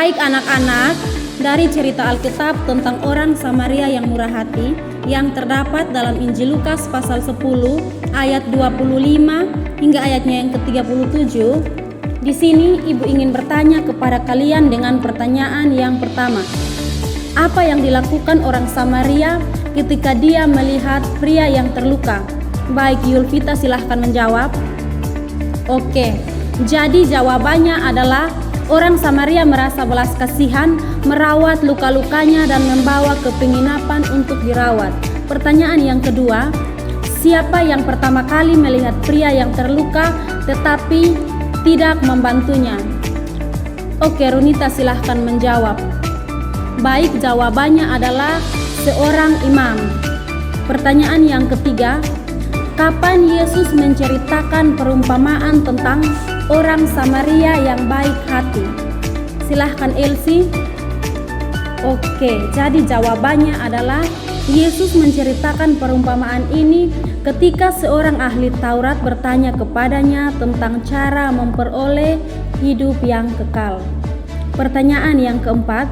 Baik anak-anak, dari cerita Alkitab tentang orang Samaria yang murah hati yang terdapat dalam Injil Lukas pasal 10 ayat 25 hingga ayatnya yang ke-37. Di sini ibu ingin bertanya kepada kalian dengan pertanyaan yang pertama. Apa yang dilakukan orang Samaria ketika dia melihat pria yang terluka? Baik, Yulvita silahkan menjawab. Oke, jadi jawabannya adalah orang Samaria merasa belas kasihan, merawat luka-lukanya dan membawa ke penginapan untuk dirawat. Pertanyaan yang kedua, siapa yang pertama kali melihat pria yang terluka tetapi tidak membantunya? Oke, Runita silahkan menjawab. Baik, jawabannya adalah seorang imam. Pertanyaan yang ketiga, kapan Yesus menceritakan perumpamaan tentang orang Samaria yang baik hati? Silahkan Elsie. Oke, jadi jawabannya adalah Yesus menceritakan perumpamaan ini ketika seorang ahli Taurat bertanya kepadanya tentang cara memperoleh hidup yang kekal. Pertanyaan yang keempat,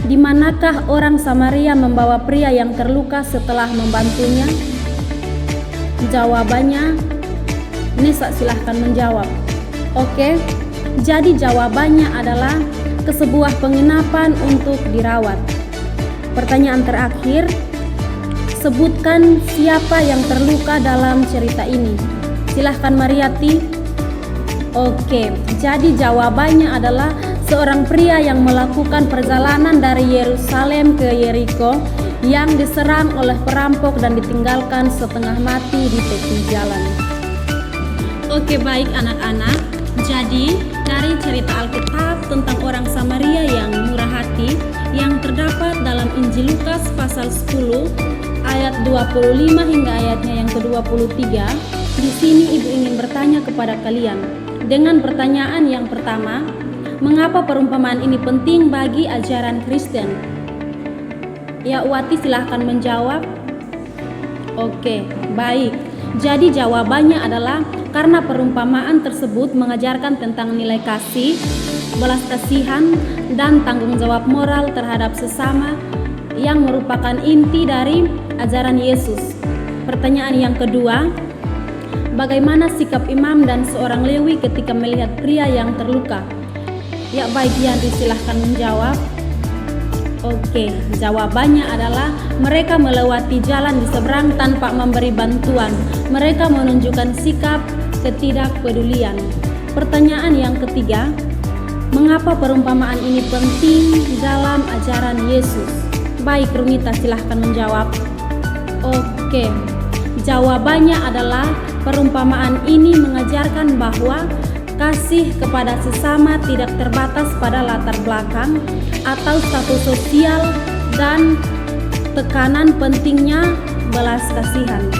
di manakah orang Samaria membawa pria yang terluka setelah membantunya? Jawabannya, Nisa silahkan menjawab. Oke, jadi jawabannya adalah ke sebuah penginapan untuk dirawat. Pertanyaan terakhir, sebutkan siapa yang terluka dalam cerita ini. Silahkan Mariati. Oke, jadi jawabannya adalah seorang pria yang melakukan perjalanan dari Yerusalem ke Yeriko yang diserang oleh perampok dan ditinggalkan setengah mati di tepi jalan. Oke, baik anak-anak. Jadi, dari cerita Alkitab tentang orang Samaria yang murah hati yang terdapat dalam Injil Lukas pasal 10 ayat 25 hingga ayatnya yang ke-23, di sini ibu ingin bertanya kepada kalian dengan pertanyaan yang pertama, mengapa perumpamaan ini penting bagi ajaran Kristen? Ya, Wati silahkan menjawab. Oke, baik. Jadi jawabannya adalah karena perumpamaan tersebut mengajarkan tentang nilai kasih, belas kasihan, dan tanggung jawab moral terhadap sesama yang merupakan inti dari ajaran Yesus. Pertanyaan yang kedua, bagaimana sikap imam dan seorang Lewi ketika melihat pria yang terluka? Ya, baik, Yandri silahkan menjawab. Oke, jawabannya adalah mereka melewati jalan di seberang tanpa memberi bantuan. Mereka menunjukkan sikap ketidakpedulian. Pertanyaan yang ketiga, mengapa perumpamaan ini penting dalam ajaran Yesus? Baik, Runita silahkan menjawab. Oke, jawabannya adalah perumpamaan ini mengajarkan bahwa kasih kepada sesama tidak terbatas pada latar belakang atau status sosial dan tekanan pentingnya belas kasihan.